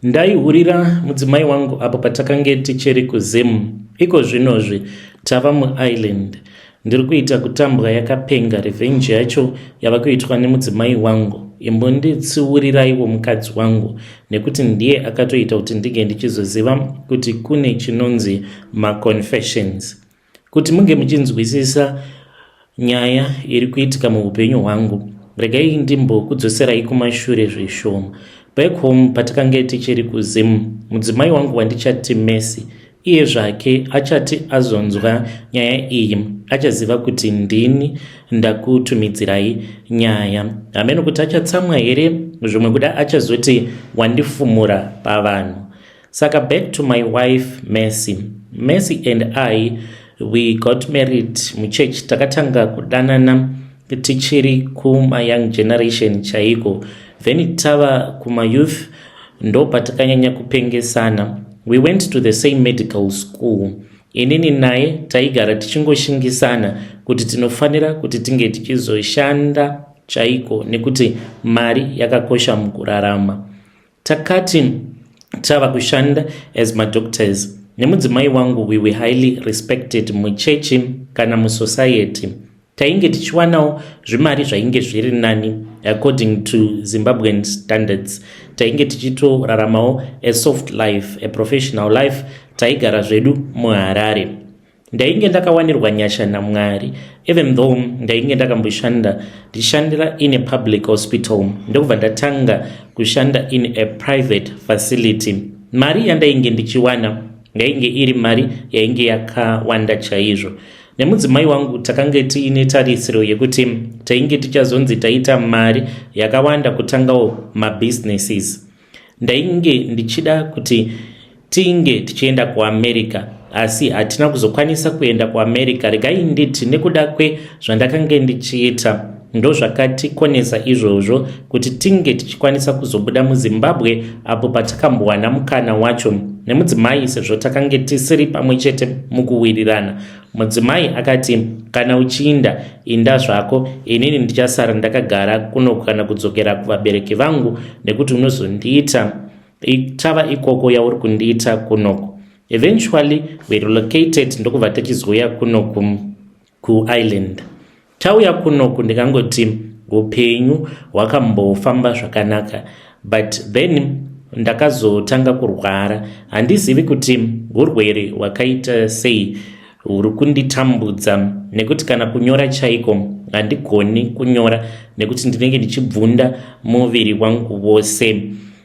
Ndaihurira mudzimai wangu apo patakange tichiri kuZim. Iko zvinozvi tava muIreland. Ndiri kuita kutambwa yakapenga. Revenge yacho yava kuitwa nemudzimai wangu. Imbonditsiuriraiwo mukadzi wangu, nekuti ndiye akatoita kuti ndige ndichizoziva kuti kune chinonzi maconfessions. Kuti munge muchinzwisisa nyaya iri kuitika muupenyu hwangu, regai ndimbokudzoserai kumashure zvishoma. Back home patakange tichiri kuZim, mudzimai wangu wandichati Messi, iye zvake achati azonzwa nyaya iyi achaziva kuti ndini ndakutumidzirai nyaya. Hameno kuti achatsamwa here, zvimwe kuda achazoti wandifumura pavanhu. Saka back to my wife Messi. Messi and I, we got married muchurch. Takatanga kudanana tichiri kuma young generation chaiko. Then tava kuma youth ndo patakanyanya kupengesana. We went to the same medical school. Inini naye taigara tichingoshingisana kuti tinofanira kuti tinge tichizoshanda chaiko nekuti mari yakakosha mukurarama. Takati tava kushanda as madoctors. Nemudzimai wangu we were highly respected muchechi kana musociety. Tainge tichiwanawo zvimari zvainge zviri nani according to Zimbabwean standards. Tainge tichitoraramawo a soft life, a professional life. Taigara zvedu muHarare. Ndainge ndakawanirwa nyasha naMwari, even though ndainge ndakamboshanda ndishandira in a public hospital. Ndokubva ndatanga kushanda in a private facility. Mari yandainge ndichiwana yainge iri mari yainge yakawanda chaizvo. Nemudzimai wangu takange tiine tarisiro yekuti tainge tichazonzi taita mari yakawanda kutangawo mabusinesses. Ndainge ndichida kuti tinge tichienda kuAmerica, asi hatina kuzokwanisa kuenda kuAmerica. Regai nditi nekuda kwezvandakange ndichiita ndo zvakatikonesa izvozvo kuti tinge tichikwanisa kuzobuda muZimbabwe apo patakambowana mukana wacho nemudzimai, sezvo takange tisiri pamwe chete mukuwirirana. Mudzimai akati kana uchiinda inda zvako, inini ndichasara ndakagara kuno kana kudzokera kuvabereki vangu nekuti unozondiita tava ikoko yauri kundiita kunoko. Eventually we relocated ndokubva tichizouya kunoku kuIreland. Tauya kunoku ndikangoti upenyu hwakambofamba zvakanaka, but then ndakazotanga kurwara. Handizivi kuti urwere hwakaita sei huri kunditambudza, nekuti kana kunyora chaiko handigoni kunyora nekuti ndinenge ndichibvunda muviri wangu wose.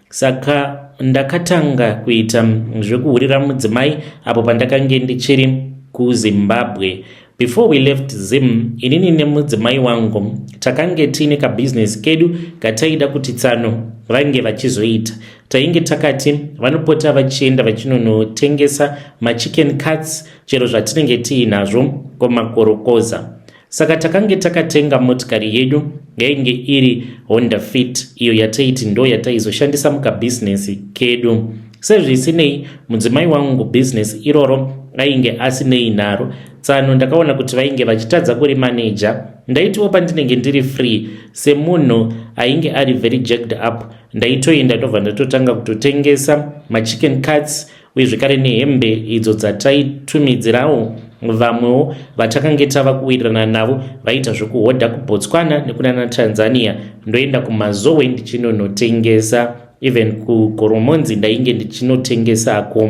Saka ndakatanga kuita zvekuhurira mudzimai apo pandakange ndichiri kuZimbabwe. Before we left Zim, inini nemudzimai wangu takange tiine kabusiness kedu kataida kuti tsano vange vachizoita. Tainge takati vanopota vachienda vachinonotengesa machicken cuts chero zvatinenge tiinazvo kumakorokoza. Saka takange takatenga motikari yedu yainge iri Honda Fit, iyo yataiti ndo yataizoshandisa mukabusiness kedu. Sezvisinei mudzimai wangu business iroro ainge asinei naro. Tsano ndakaona kuti vainge vachitadza kuri manager. Ndaitiwo pandinenge ndiri free semunhu ainge ari very jacked up, ndaitoenda ndobva ndatotanga kutotengesa machicken cuts uye zvekare nehembe idzo dzataitumidzirawo vamwewo vatakange tava kuwirirana navo vaita zvokuhodha kuBotswana nekuna Tanzania. Ndoenda kuMazowe ndichinonotengesa, even kuGoromonzi ndainge ndichinotengesako.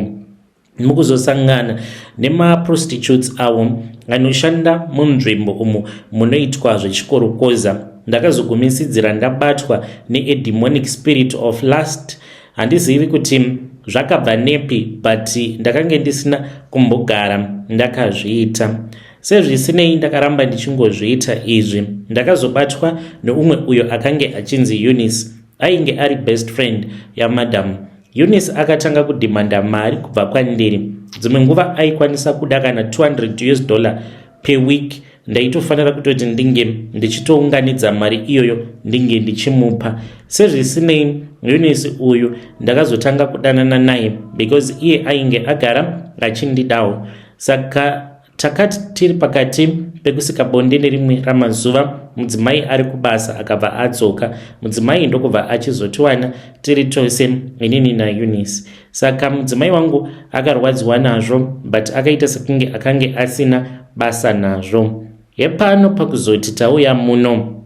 Mukuzosangana nemaprostitutes avo anoshanda munzvimbo umo munoitwa zvechikorokoza. Ndakazogumisidzira ndabatwa neademonic spirit of lust. Handizivi kuti zvakabva nepi, but ndakange ndisina kumbogara ndakazviita. Sezvisinei ndakaramba ndichingozviita izvi. Ndakazobatwa neumwe uyo akange achinzi Eunice, ainge ari best friend yamadam. Eunice akatanga kudhimanda mari kubva kwandiri. Dzimwe nguva aikwanisa kuda kana $200 per week. Ndaitofanira kutoti ndinge ndichitounganidza mari iyoyo ndinge ndichimupa. Sezvisinei Eunice uyu ndakazotanga kudanana naye because iye ainge agara achindidawo. Saka takati tiri pakati pekusika bonde nerimwe ramazuva mudzimai ari kubasa akabva adzoka. Mudzimai ndokubva achizotiwana tiri tose inini naEunice. Saka mudzimai wangu akarwadziwa nazvo but akaita sekunge akange asina basa nazvo. Yepano pakuzoti tauya muno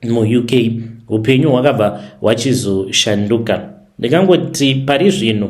mu-UK upenyu hwakabva hwachizoshanduka. Ndingangoti pari zvino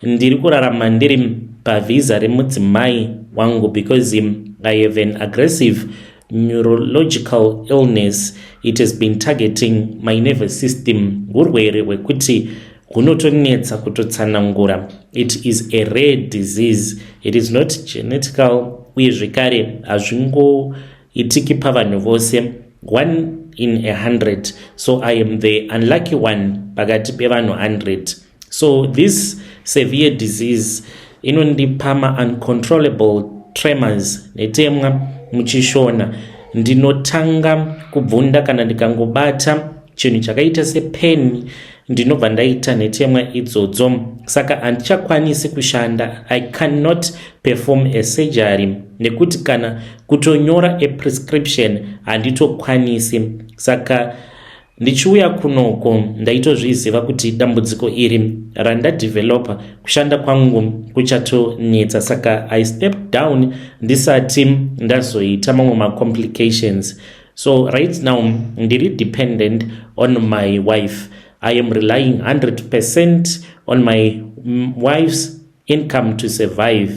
ndiri kurarama ndiri pavhiza remudzimai wangu because I have an aggressive neurological illness. It has been targeting my nervous system. Urwere hwekuti hunotonetsa kutotsanangura. It is a rare disease. It is not genetical. Uye zvekare hazvingoitiki pavanhu vose. 1 in 100. So I am the unlucky one pakati pevanhu 100. So this severe disease inondipama uncontrollable tremors netemwa muchishona. Ndinotanga kubvunda kana ndikangobata chinhu chakaita sepeni ndinobva ndaita netemwa idzodzo. Saka handichakwanisi kushanda. I cannot perform a surgery nekuti kana kutonyora a prescription handitokwanisi. Saka ndichiuya kunoko ndaitozviziva kuti dambudziko iri randadevelopa kushanda kwangu kuchatonetsa. Saka I stepped down ndisati ndazoita mamwe macomplications. So right now ndiri dependent on my wife. I am relying 100% on my wife's income to survive.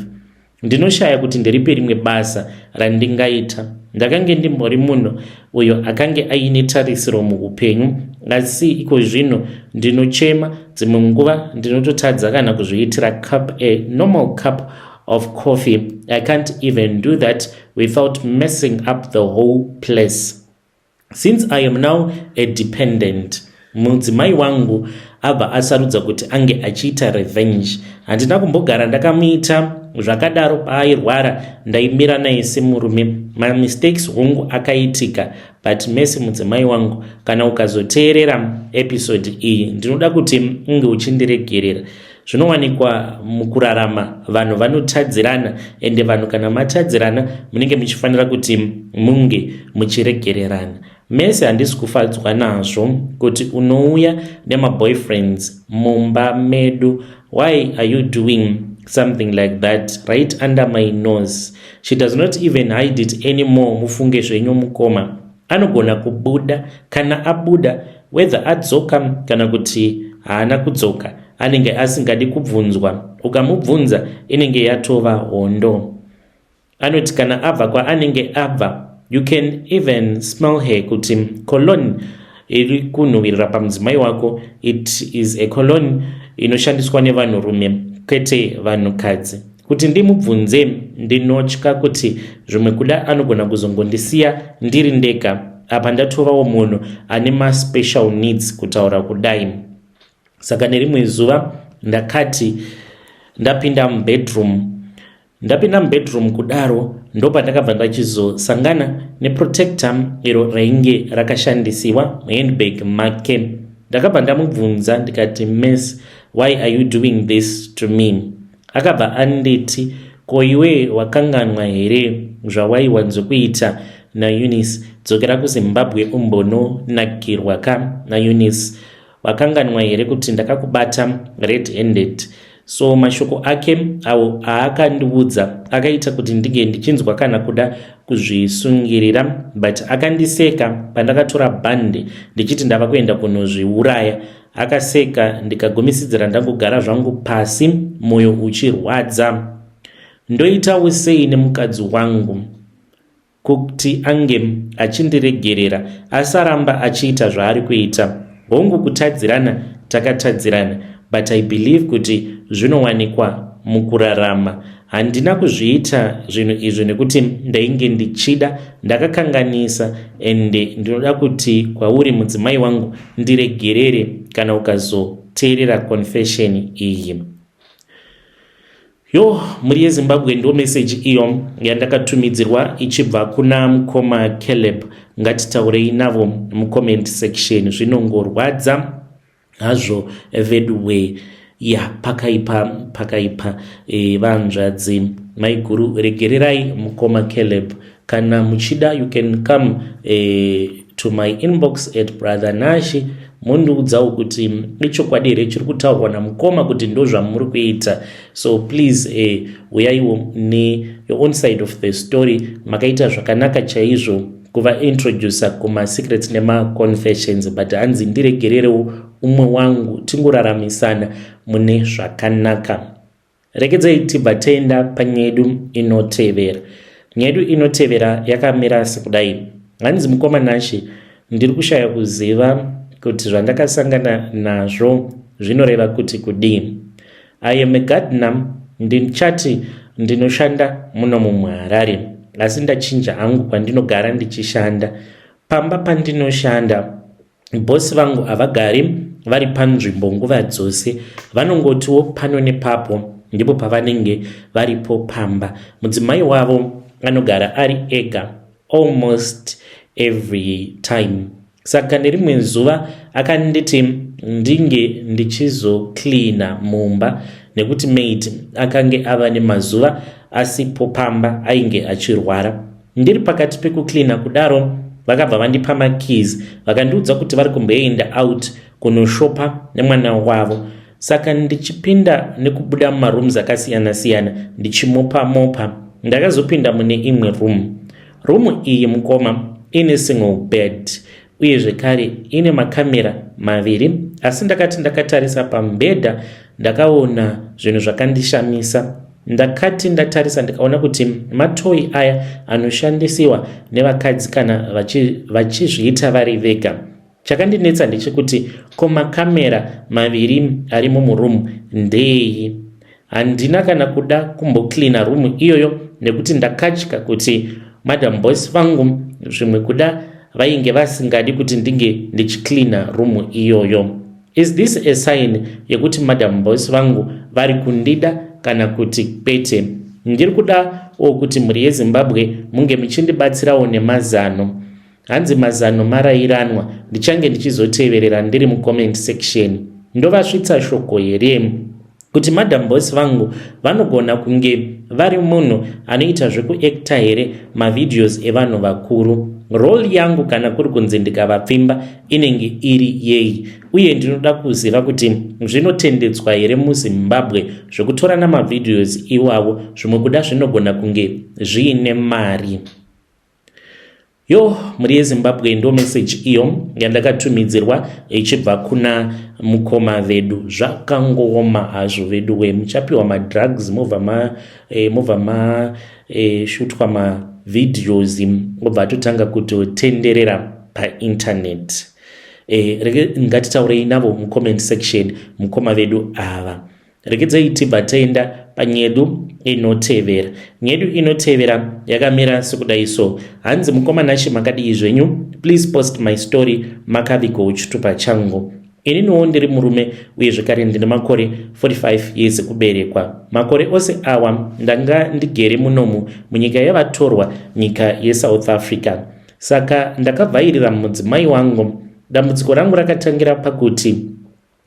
Ndinoshaya kuti ndiripe rimwe basa randingaita. Ndakange ndimbori munhu uyo akange aine tarisiro muupenyu, asi iko zvino ndinochema. Dzimwe nguva ndinototadza kana kuzviitira a normal cup of coffee. I can't even do that without messing up the whole place. Since I am now a dependent, mudzimai wangu abva asarudza kuti ange achiita revenge. Handina kumbogara ndakamuita zvakadaro paairwara ndaimira naye semurume. My mistakes hongu akaitika, but mesi mudzimai wangu, kana ukazoteerera episode iyi ndinoda kuti unge uchindiregerera. Zvinowanikwa mukurarama vanhu vanotadzirana, ende vanhu kana matadzirana munenge muchifanira kuti munge muchiregererana. Mese handisi kufadzwa nazvo kuti unouya nemaboyfriends mumba medu. Why are you doing something like that right under my nose? She does not even hide it anymore. Mufunge zvenyu mukoma. Anogona kubuda, kana abuda whether adzoka kana kuti haana kudzoka anenge asingadi kubvunzwa. Ukamubvunza inenge yatova hondo. Anoti kana abva kwaanenge abva, you can even smell her kuti cologne iri kunhuhwirira pamudzimai wako. It is a cologne inoshandiswa nevanhurume kwete vanhukadzi. Kuti ndimubvunze ndinotya kuti zvimwe kuda anogona kuzongondisiya ndiri ndega. Apa ndatovawo munhu ane ma-special needs kutaura kudai. Saka nerimwe zuva ndakati ndapinda mubedroom kudaro ndopa ndakabva ndachizosangana neprotector iro rainge rakashandisiwa muhandbag make. Ndakabva ndamubvunza ndikati, "Miss, why are you doing this to me?" Akabva anditi, "Ko iwe wakanganwa here zvawaiwanzokuita naEunice? Dzokera kuZimbabwe umbononakirwa naEunice. Wakanganwa here kuti ndakakubata red-handed?" So mashoko ake awo aakandiudza akaita kuti ndige ndichinzwa kana kuda kuzvisungirira, but akandiseka pandakatora bhande ndichiti ndava kuenda kunozviuraya. Akaseka, ndikagomisidzira ndangogara zvangu pasi, moyo uchirwadza. Ndoitawo sei nemukadzi wangu kuti ange achindiregerera asaramba achiita zvaari kuita? Hongu kutadzirana takatadzirana, but I believe kuti zvinowanikwa mukurarama. Handina kuzviita zvinhu izvi nekuti ndainge ndichida, ndakakanganisa, ende ndinoda kuti kwauri mudzimai wangu ndiregerere kana ukazoteerera confession iyi. Muri yeZimbabwe ndo message iyo yandakatumidzirwa ichibva kuna mukoma Caleb. Ngatitaurei navo mucomment section. Zvinongorwadza hazvo Vedway. pakaipa vanzvadzi maiguru regererai mukoma Caleb. Kana muchida you can come to my inbox at brother Nashi mundiudzawo kuti ichokwadi here chiri kutaurwa namukoma kuti ndo zvamuri kuita. So please uyaiwo your own side of the story. Makaita zvakanaka chaizvo kuva introducer kuma secrets nema confessions, but hanzi ndiregererewo umwe wangu tingoraramisana mune zvakanaka. Regedzai tibva taenda panyedu inotevera. Nyedu inotevera yakamira sekudai. Hanzi mukoma Nashi ndiri kushaya kuziva kuti zvandakasangana nazvo zvinoreva kuti kudii. I am a gardener, ndichati ndinoshanda muno muHarare, asi ndachinja hangu kwandinogara ndichishanda. Pamba pandinoshanda bosi vangu havagari vari panzvimbo nguva dzose, vanongotiwo pano nepapo ndipo pavanenge varipo pamba. Mudzimai wavo anogara ari ega almost every time. Saka nerimwe zuva akanditi ndinge ndichizoklina mumba nekuti maid akange ava nemazuva asipo pamba ainge achirwara. Ndiri pakati pekuklina kudaro vakabva vandipa makeys vakandiudza kuti vari kumboenda out kunoshopa nemwana wavo. Saka ndichipinda nekubuda mumarooms akasiyana-siyana ndichimopa. Ndakazopinda mune imwe room iyi mukoma ine single bed uye zvekare ine makamera maviri, asi ndakati ndakatarisa pambedha ndakaona zvinhu zvakandishamisa. Ndakati ndatarisa ndikaona kuti matoyi aya anoshandisiwa nevakadzi kana vachizviita vari vega. Chakandinetsa ndechekuti ko makamera maviri ari murumu ndei. Handina kana kuda kumboklina room iyoyo nekuti ndakatya kuti madam boss vangu zvimwe kuda vainge vasingadi kuti ndinge ndichiklina room iyoyo. Is this a sign yekuti madam boss vangu vari kundida kana kuti kwete? Ndiri kuda kuti mhuri yeZimbabwe munge muchindibatsirawo nemazano. Hanzi mazano marairanwa, ndichange ndichizoteverera ndiri mucomment section. Ndovasvitsa shoko here kuti madam boss vangu vanogona kunge vari munhu anoita zvekuacta here mavideos evanhu vakuru. Role yangu kana kuri kunzi ndikavapfimba inenge iri yei, uye ndinoda kuziva kuti zvinotendedzwa here muZimbabwe zvekutora namavideos iwawo, zvimwe kuda zvinogona kunge zviine mari. Yo, muri yeZimbabwe ndo message iyo yandakatumidzirwa ichibva kuna mukoma vedu. Zvakangoma hazvo vedu we muchapiwa madrugs mobva shutwa mavideos obva totanga kutotenderera painternet. Ngatitaurei navo mucomment section mukoma vedu ava. Regedzai tibva taenda panyedu inotevera. Nyedu inotevera yakamira sekudai so. Hanzi mukoma Nashi makadii zvenyu? Please post my story makaviko chitupa changu. Ininiwo ndiri murume uye zvekare ndine makore 45 years kuberekwa. Makore ose awa ndanga ndigere munomu munyika yavatorwa, nyika yeSouth Africa. Saka ndakabvairira mudzimai wangu. Dambudziko rangu rakatangira pakuti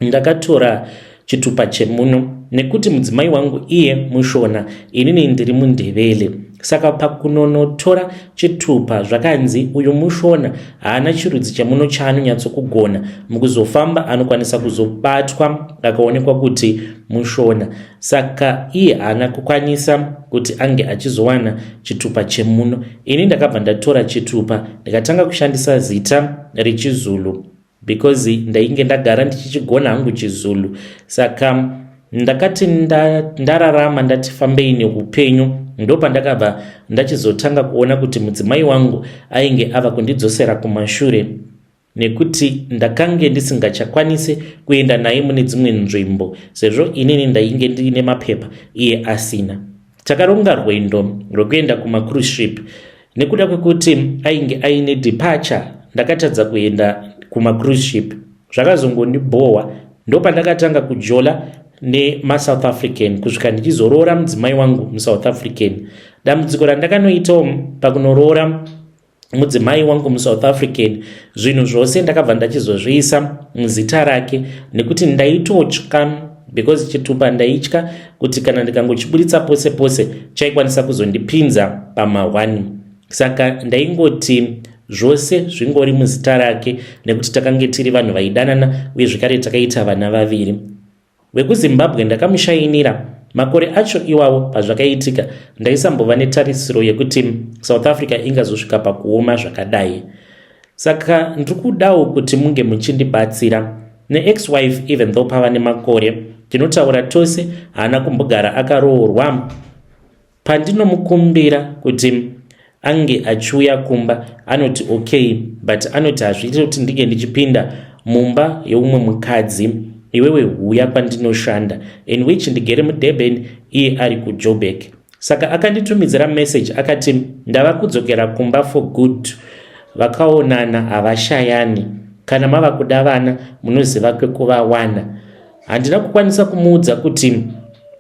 ndakatora chitupa chemuno nekuti mudzimai wangu iye mushona, inini ndiri mundevele. Saka pakunonotora chitupa zvakanzi uyu mushona haana chirudzi chemuno chaanonyatsokugona, mukuzofamba anokwanisa kuzobatwa akaonekwa kuti mushona. Saka iye haana kukwanisa kuti ange achizowana chitupa chemuno. Ini ndakabva ndatora chitupa ndikatanga kushandisa zita rechiZulu because ndainge ndagara ndichichigona hangu chiZulu. Saka ndakati ndararama ndati fambei neupenyu, ndopa ndakabva ndachizotanga kuona kuti mudzimai wangu ainge ava kundidzosera kumashure nekuti ndakange ndisingachakwanisi kuenda naye mune dzimwe nzvimbo sezvo inini ndainge ndine mapepa iye asina. Takaronga rwendo rwekuenda kumacruise ship. Nekuda kwekuti ainge aine departure ndakatadza kuenda kumacruise ship. Zvakazongondibhowa, ndopa ndakatanga kujola neMaSouth African kusvika ndichizorora mudzimai wangu muSouth African. Dambudziko randakanoitawo pakunorora mudzimai wangu muSouth African, zvinhu zvose ndakabva ndachizozviisa muzita rake nekuti ndaitotya because chitupa ndaitya kuti kana ndikangochibuditsa pose pose chaikwanisa kuzondipinza pama1. Saka ndaingoti zvose zvingori muzita rake nekuti takange tiri vanhu vaidanana uye zvekare takaita vana vaviri. WekuZimbabwe ndakamushayinira makore acho iwawo pazvakaitika ndaisambova netarisiro yekuti South Africa ingazosvika pakuoma zvakadai. Saka ndikudawo kuti munge muchindibatsira ne-ex-wife even though pava nemakore tinotaura tose haana kumbogara akaroorwa. Pandinomukumbira kuti ange achiuya kumba anoti okay, but anoti hazviiti kuti ndinge ndichipinda mumba yeumwe mukadzi, iwewe huya kwandinoshanda, in which ndigere muDurban iye ari kuJoburg. Saka akanditumidzira message akati ndava kudzokera kumba for good, vakaonana havashayani, kana mava kuda vana munoziva kwekuvawana. Handina kukwanisa kumuudza kuti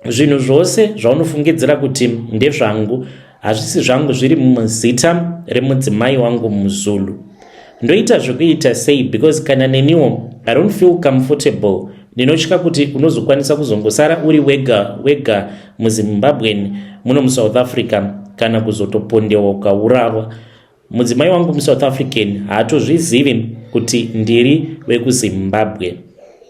zvinhu zvose zvaunofungidzira kuti ndezvangu hazvisi zvangu zviri muzita remudzimai wangu muZulu. Ndoita zvekuita sei because kana neniwo I don't feel comfortable. Ndinotya kuti unozokwanisa kuzongosara uri wega muZimbabwe muno muSouth Africa kana kuzotopondewa ukaurawa. Mudzimai wangu muSouth African haatozvizivi kuti ndiri wekuZimbabwe.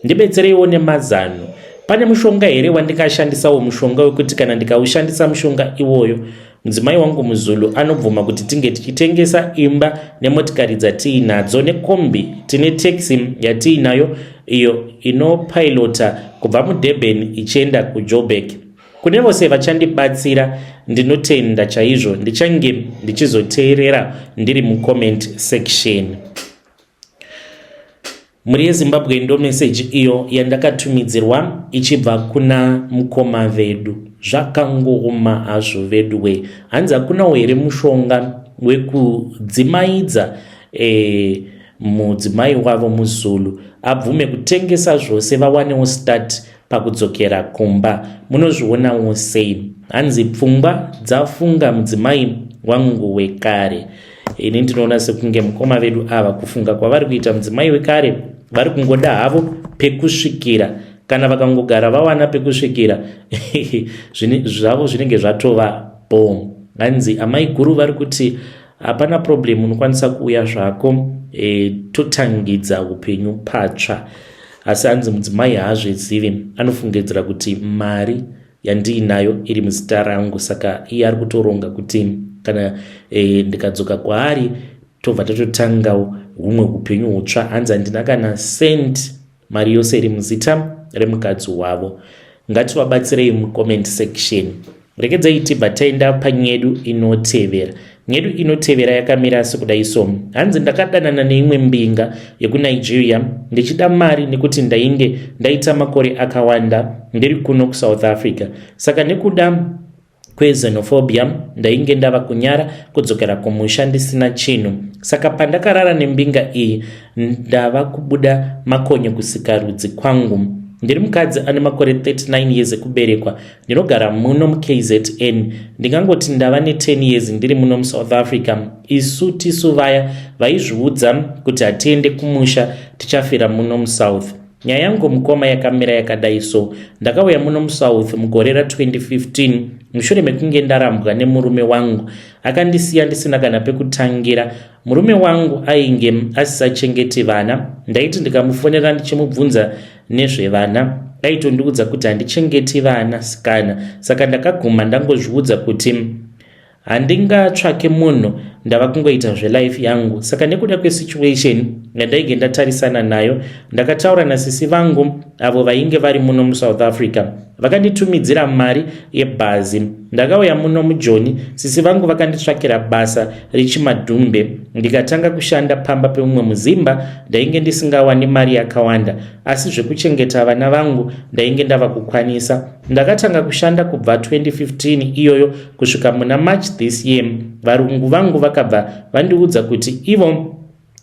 Ndibetsereiwo nemazano. Pane mushonga here wandikashandisawo mushonga wekuti kana ndikaushandisa mushonga iwoyo mudzimai wangu muZulu anobvuma kuti tinge tichitengesa imba nemotikari dzatiinadzo nekombi tine taxi yatiinayo iyo inopilota kubva muDurban ichienda kuJoburg. Kune vose vachandibatsira ndinotenda chaizvo, ndichange ndichizoteerera ndiri mucomment section. Muri yeZimbabwe ndo message iyo yandakatumidzirwa ichibva kuna mukoma vedu. Zvakangoma hazvo vedwe. Hanzi hakunawo here mushonga wekudzimaidza mudzimai wavo muZulu abvume kutengesa zvose vawanewo start pakudzokera kumba. Munozvionawo sei? Hanzi pfungwa dzafunga mudzimai wangu wekare. Ini ndinoona sekunge mukoma vedu ava kufunga kwavari kuita mudzimai wekare vari kungoda havo pekusvikira, kana vakangogara vawana pekusvikira zvavo zvinenge zvatova bom. Hanzi amai guru vari kuti hapana problem, unokwanisa kuuya zvako totangidza upenyu patsva. Asi hanzi mudzimai haazvizivi, anofungidzira kuti mari yandiinayo iri muzita rangu, saka iye ari kutoronga kuti kana ndikadzoka kwaari tobva tatotangawo humwe upenyu hutsva. Hanzi handina kana send mari yose iri muzita remukadzi wavo. Ngativabatsirei mucomment section. Rekedzai tibva taenda panyedu inotevera. Nyedu inotevera yakamira sekudai so. Hanzi ndakadanana neimwe mbinga yekuNigeria ndichida mari nekuti ndainge ndaita makore akawanda ndiri kuno kuSouth Africa. Saka nekuda kwexenophobia ndainge ndava kunyara kudzokera kumusha ndisina chinhu. Saka pandakarara nembinga iyi ndava kubuda makonye kusikarudzi kwangu. Ndiri mukadzi ane makore 39 years ekuberekwa. Ndinogara muno muKZN. Ndingangoti ndava ne10 years ndiri muno muSouth Africa. Isu tisu vaya vaizviudza kuti hatiende kumusha tichafira muno muSouth. Nyaya yangu mukoma yakamira yakadai so. Ndakauya muno muSouth mugore ra2015 mushure mekunge ndarambwa nemurume wangu. Akandisiya ndisina kana pekutangira. Murume wangu ainge asisachengeti vana. Ndaiti ndikamufonera ndichimubvunza nezvevana aitondiudza kuti handichengeti vana sikana. Saka ndakaguma ndangozviudza kuti handingatsvake munhu, ndava kungoita zvelife yangu. Saka nekuda kwesituation yandainge ndatarisana nayo ndakataura nasisi vangu avo vainge vari muno muSouth Africa. Vakanditumidzira mari yebhazi. Ndakauya muno muJoni. Sisi vangu vakanditsvakira basa richimadhumbe. Ndikatanga kushanda pamba peumwe muzimba. Ndainge ndisingawani mari yakawanda, asi zvekuchengeta vana vangu ndainge ndava kukwanisa. Ndakatanga kushanda kubva 2015 iyoyo kusvika muna March this year. Varungu vangu vakabva vandiudza kuti ivo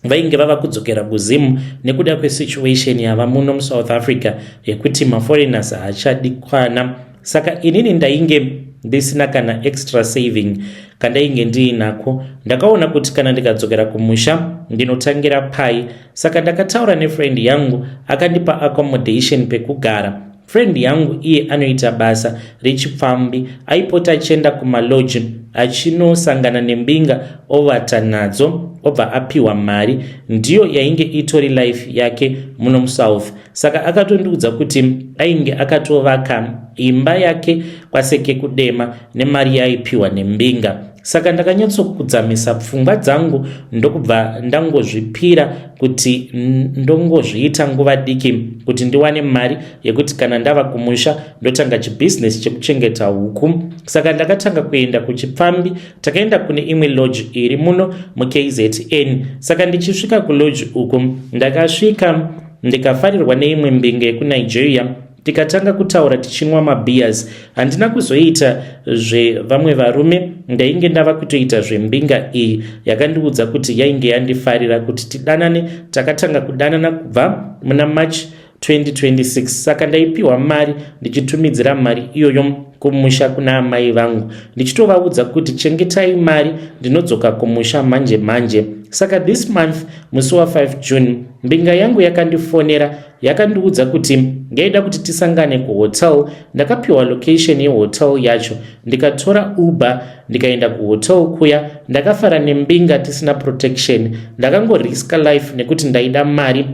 vainge vava kudzokera kuZimu nekuda kwesituation yava muno muSouth Africa yekuti maforeigners haachadikwana. Saka inini ndainge ndisina kana extra saving kandainge ndiinako. Ndakaona kuti kana ndikadzokera kumusha ndinotangira pai. Saka ndakataura nefriend yangu akandipa accommodation pekugara friend yangu iye anoita basa rechipfambi aipota achienda kumaloji achinosangana nembinga ovata nadzo obva apiwa mari. Ndiyo yainge itori life yake muno muSouth. Saka akatondiudza kuti ainge akatovaka imba yake kwaseke kudema nemari yaipiwa nembinga. Saka ndakanyatsokudzamisa pfungwa dzangu ndokubva ndangozvipira kuti ndongozviita nguva diki kuti ndiwane mari yekuti kana ndava kumusha ndotanga chibusiness chekuchengeta huku. Saka ndakatanga kuenda kuchipfambi, takaenda kune imwe lodge iri muno muKZN. Saka ndichisvika kulodge uku ndakasvika ndikafarirwa neimwe mbinga yekuNigeria, tikatanga kutaura tichinwa mabeers. Handina kuzoita zvevamwe varume, ndainge ndava kutoita zvembinga iyi yakandiudza kuti yainge yandifarira kuti tidanane. Takatanga kudanana kubva muna March 2026. Saka ndaipiwa mari ndichitumidzira mari iyoyo kumusha kuna amai vangu ndichitovaudza kuti chengetai mari ndinodzoka kumusha manje manje. Saka this month musi wa5 June mbinga yangu yakandifonera yakandiudza kuti ngaida kuti tisangane kuhotel. Ndakapiwa location yehotel yacho, ndikatora Uber ndikaenda kuhotel kuya. Ndakafara nembinga tisina protection, ndakangoriska life nekuti ndaida mari.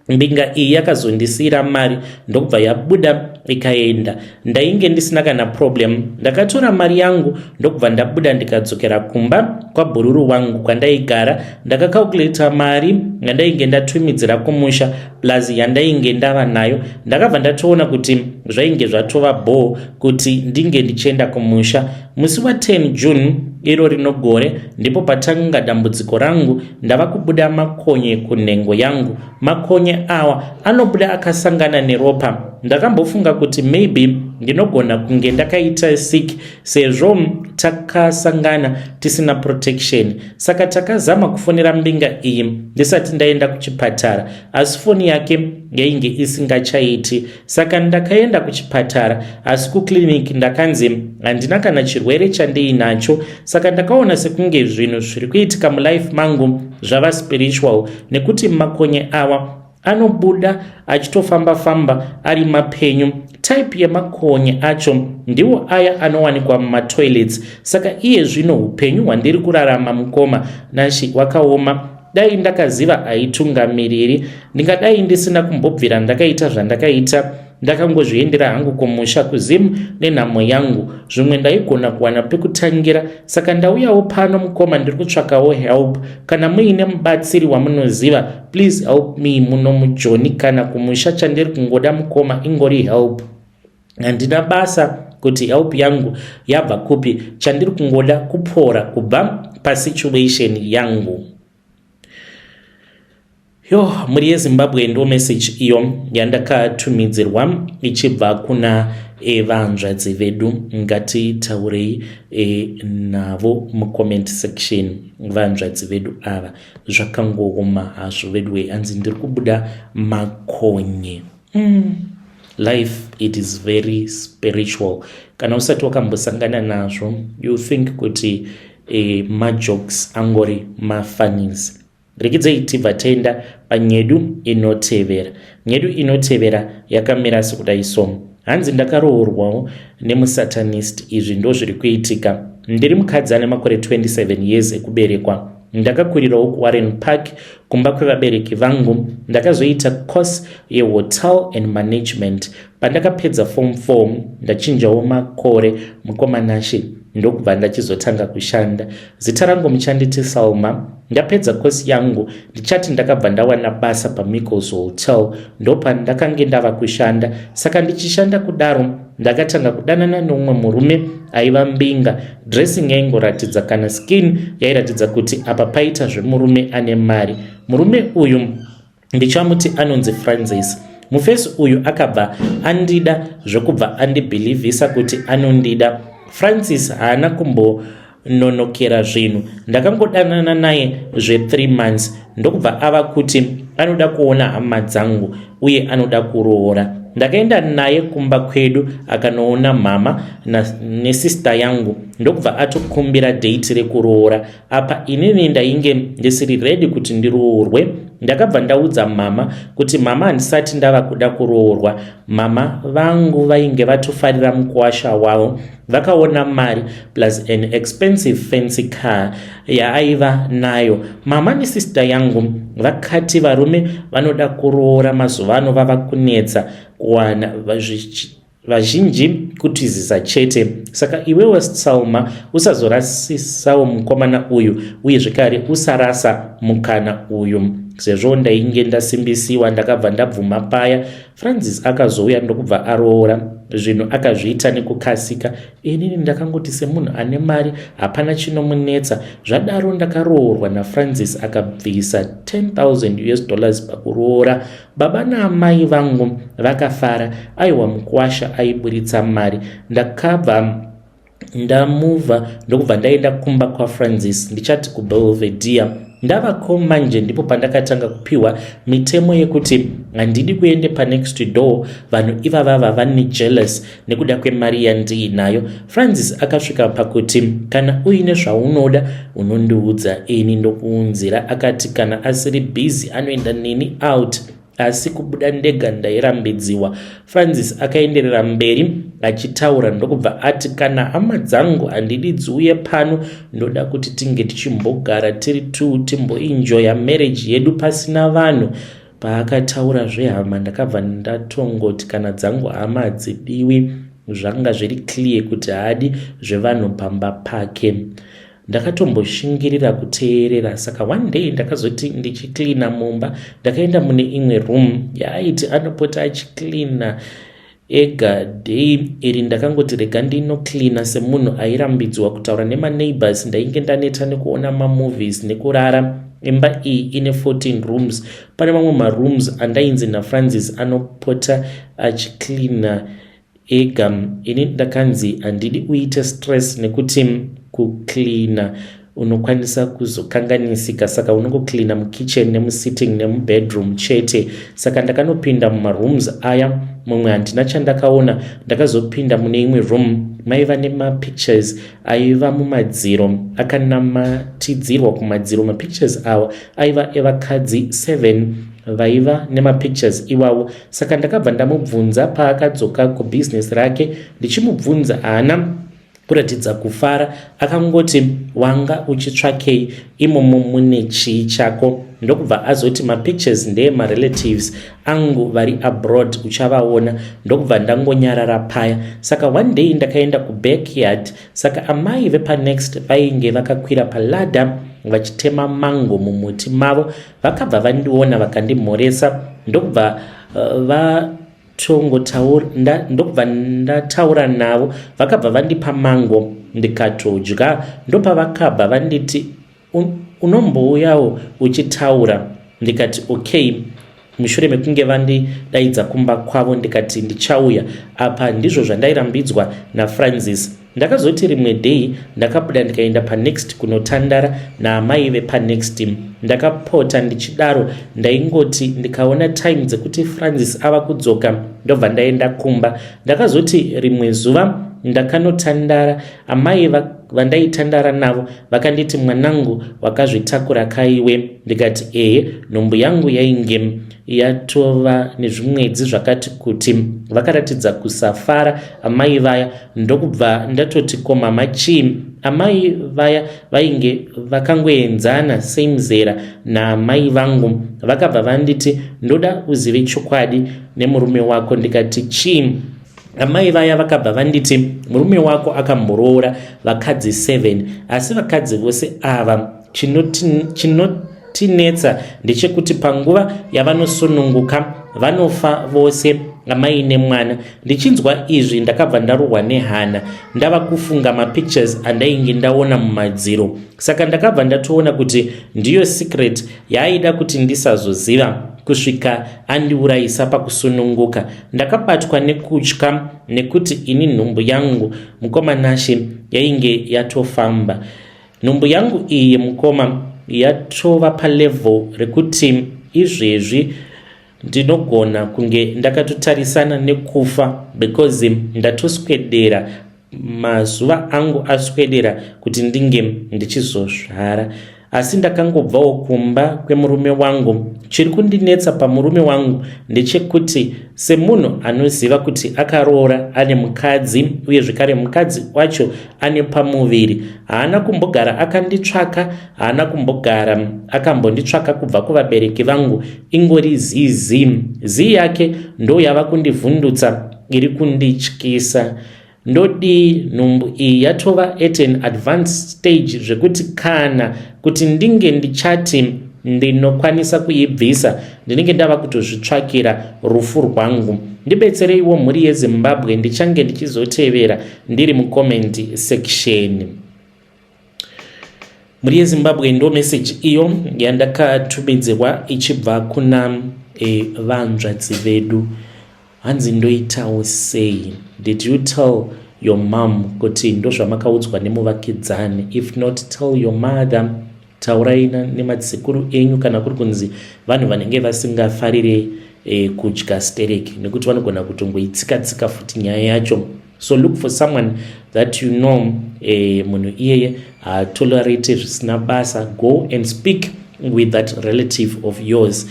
Mbinga iyi yakazondisira mari ndokubva yabuda ikaenda. Ndainge ndisina kana problem. Ndakatora mari yangu ndokubva ndabuda ndikadzokera kumba kwabururu wangu kwandaigara. Ndakakalkulata mari yandainge ndatumidzira kumusha plus yandainge ndava nayo. Ndakabva ndatoona kuti zvainge zvatova bore kuti ndinge ndichienda kumusha. Musi wa 10 June iro rinogore ndipo patanga dambudziko rangu. Ndava kubuda makonye kunhengo yangu. Makonye awa anobuda akasangana neropa. Ndakambofunga kuti maybe ndinogona kunge ndakaita sick sezvo takasangana tisina protection. Saka takazama kufonera mbinga iyi ndisati ndaenda kuchipatara, asi foni yake yainge isingachaiti. Saka ndakaenda kuchipatara, asi kuclinic ndakanzi handina kana chirwere chandiinacho. Saka ndakaona sekunge zvinhu zviri kuitika mulife mangu zvava spiritual, nekuti makonye awa anobuda achitofamba-famba ari mapenyu. Type yemakonye acho ndiwo aya anowanikwa mumatoilets. Saka iye zvino upenyu hwandiri kurarama mukoma nashi wakaoma. Dai ndakaziva aitungamiriri ndingadai ndisina kumbobvira ndakaita zvandakaita. Ndakangozviendera hangu kumusha kuzimu nenhamo yangu. Zvimwe ndaigona kuwana pekutangira. Saka ndauyawo pano mukoma ndiri kutsvakawo help. Kana muine mubatsiri wamunoziva, please help me muno muJoni. Kana kumusha chandiri kungoda mukoma ingori help. Handina basa kuti help yangu yabva kupi, chandiri kungoda kupora kubva pasituation yangu. Muri yeZimbabwe ndo message iyo yandakatumidzirwa ichibva kuna vanzvadzi vedu. Ngatitaurei navo mucomment section. Vanzvadzi vedu ava zvakangooma hazvo vedwe, anzi ndiri kubuda makonye. Life, it is very spiritual. Kana usati wakambosangana nazvo, you think kuti majokes angori mafunnies. Rekidzei tibva taenda panyedu inotevera. Nyedu inotevera yakamira sekudai so. Hanzi ndakaroorwawo nemusatanist. Izvi ndo zviri kuitika. Ndiri mukadzi ane makore 27 years ekuberekwa. Ndakakurirawo kuWarren Park kumba kwevabereki vangu. Ndakazoita course yehotel and management. Pandakapedza form 4 ndachinjawo makore mukomanashi ndokubva ndachizotanga kushanda. Zita rangu muchanditi Salma. Ndapedza course yangu ndichati ndakabva ndawana basa paMichael's Hotel, ndopa ndakange ndava kushanda. Saka ndichishanda kudaro ndakatanga kudanana nomumwe murume aiva mbinga. Dressing yaingoratidza kana skin yairatidza kuti apa paita zvemurume ane mari. Murume uyu ndichamuti anonzi Francis. Mufesi uyu akabva andida zvokubva andibhilivhisa kuti anondida. Francis haana kumbononokera zvinhu. Ndakangodanana naye zve3 months ndokubva ava kuti anoda kuona hama dzangu uye anoda kuroora. ndakaenda naye kumba kwedu akanoona mama nesista yangu ndokubva atokumbira date rekuroora. Apa inini ndainge ndisiri ready kuti ndiroorwe. Ndakabva ndaudza mama kuti mama handisati ndava kuda kuroorwa. Mama vangu vainge vatofarira mukuwasha wavo, vakaona mari plus an expensive fancy car yaaiva nayo. Mama nesista yangu vakati varume vanoda kuroora mazuva ano vava kunetsa kuwana vazhinji kutizisa chete. Saka iwewe Salma usazorasisawo mukomana uyu uye zvekare usarasa mukana uyu. Sezvo ndainge ndasimbisiwa ndakabva ndabvuma paya, Francis akazouya ndokubva aroora. Zvinhu akazviita nekukasika. Inini ndakangoti semunhu ane mari hapana chinomunetsa. Zvadaro ndakaroorwa naFrancis akabvisa $10,000 pakuroora. Baba naamai vangu vakafara. Aiwa mukuwasha aiburitsa mari. Ndakabva ndamuvha ndokubva ndaenda kumba kwaFrancis, ndichati kuBelvedere. Ndavako manje ndipo pandakatanga kupiwa mitemo yekuti handidi kuende panext door, vanhu ivava vane jealous nekuda kwemari yandiinayo. Francis akasvika pakuti kana uine zvaunoda unondiudza, ini ndokuunzira. Akati kana asiri busy anoenda neni out, asi kubuda ndega ndairambidziwa. Francis akaenderera mberi achitaura ndokubva ati kana hama dzangu handidi dziuye pano, ndoda kuti tinge tichimbogara tiri tu timboenjoya marriage yedu pasina vanhu. Paakataura zvehama ndakabva ndatongoti kana dzangu hama hadzidiwi. Zvanga zviri clear kuti haadi zvevanhu pamba pake. Ndakatomboshingirira kuteerera. Saka one day ndakazoti ndichiklina mumba, ndakaenda mune imwe room yaaiti anopota achiklina ega day iri. Ndakangoti rega ndinoklina semunhu airambidzwa kutaura nemaneighbors. Ndainge ndaneta nekuona mamovies nekurara. Imba iyi ine 14 rooms. Pane mamwe marooms andainzi naFrancis anopota achiklina ega. Ini ndakanzi handidi uite stress nekuti kuklina unokwanisa kuzokanganisika, saka unongoklina mukitchen nemusitting nemubedroom chete. Saka ndakanopinda mumarooms aya. Mumwe handina chandakaona. Ndakazopinda mune imwe room maiva nemapictures aiva mumadziro, akanamatidzirwa kumadziro. Mapictures awa aiva evakadzi 7 vaiva nemapictures iwawo. Saka ndakabva ndamubvunza paakadzoka kubusiness rake, ndichimubvunza haana kuratidza kufara. Akangoti wanga uchitsvakei imomo mune chii chako? Ndokubva azoti mapictures ndeye marelatives angu vari abroad, uchavaona. Ndokubva ndangonyarara paya. Saka one day ndakaenda kubackyard. Saka amai vepanext vainge vakakwira palada vachitema mango mumuti mavo. Vakabva vandiona vakandimhoresa. Ndokubva ndokubva ndataura navo. Vakabva vandipa mango ndikatodya. Ndopavakabva vanditi unombouyawo uchitaura. Ndikati okay. Mushure mekunge vandidaidza kumba kwavo ndikati ndichauya. Apa ndizvo zvandairambidzwa naFrancis. Ndakazoti rimwe day ndakabuda ndikaenda panext kunotandara naamai vepanext. Ndakapota ndichidaro ndaingoti ndikaona time dzekuti Francis ava kudzoka ndobva ndaenda kumba. Ndakazoti rimwe zuva ndakanotandara, amai vandaitandara navo vakanditi mwanangu wakazvitakura kaiwe. Ndikati nhumbu yangu yainge yatova nezvimwedzi zvakati kuti. Vakaratidza kusafara amai vaya. Ndokubva ndatoti ko mama chii? Amai vaya vainge vakangoenzana same zera naamai vangu. Vakabva vanditi ndoda uzive chokwadi nemurume wako. Ndikati chii? Amai vaya vakabva vanditi murume wako akamboroora vakadzi 7, asi vakadzi vose ava chinotinetsa ndechekuti panguva yavanosununguka vanofa vose, amai nemwana. Ndichinzwa izvi ndakabva ndarohwa nehana. Ndava kufunga mapictures andainge ndaona mumadziro. Saka ndakabva ndatoona kuti ndiyo secret yaaida kuti ndisazoziva kusvika andiurayisa pakusununguka. Ndakabatwa nekutya nekuti ini nhumbu yangu mukomanashe yainge yatofamba. Nhumbu yangu iyi mukoma yatova palevel rekuti izvezvi ndinogona kunge ndakatotarisana nekufa because ndatoswedera, mazuva angu aswedera kuti ndinge ndichizozvara. Asi ndakangobvawo kumba kwemurume wangu. Chiri kundinetsa pamurume wangu ndechekuti semunhu anoziva kuti akaroora ane mukadzi uye zvekare mukadzi wacho ane pamuviri, haana kumbogara akanditsvaka, haana kumbogara akambonditsvaka kubva kuvabereki vangu, ingori zii yake ndo yava kundivhundutsa, iri kundityisa. Ndodi nhumbu iyi yatova at an advanced stage zvekuti kana kuti ndinge ndichati ndinokwanisa kuibvisa, ndinenge ndava kutozvitsvakira rufu rwangu. Ndibetsereiwo mhuri yeZimbabwe, ndichange ndichizotevera ndiri mucomment section. Mhuri yeZimbabwe ndo message iyo yandakatumidzirwa ichibva kuna vanzvadzi vedu. Hanzi ndoitawo sei? Did you tell your mom kuti ndo zvamakaudzwa nemuvakidzani? If not, tell your mother. Taurai nemadzikuru enyu kana kuri kunzi vanhu vanenge vasingafarire kudya stereki, nekuti vanogona kutongoitsika futi nyaya yacho. So look for someone that you know munhu iyeye tolerate zvisina basa. Go and speak with that relative of yours.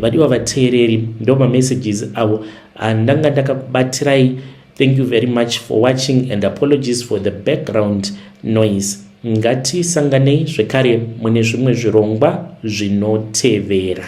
Vadiwa vateereri, ndo messages avo andanga ndakakubatirai. Thank you very much for watching and apologies for the background noise. Ngatisanganei zvekare mune zvimwe zvirongwa zvinotevera.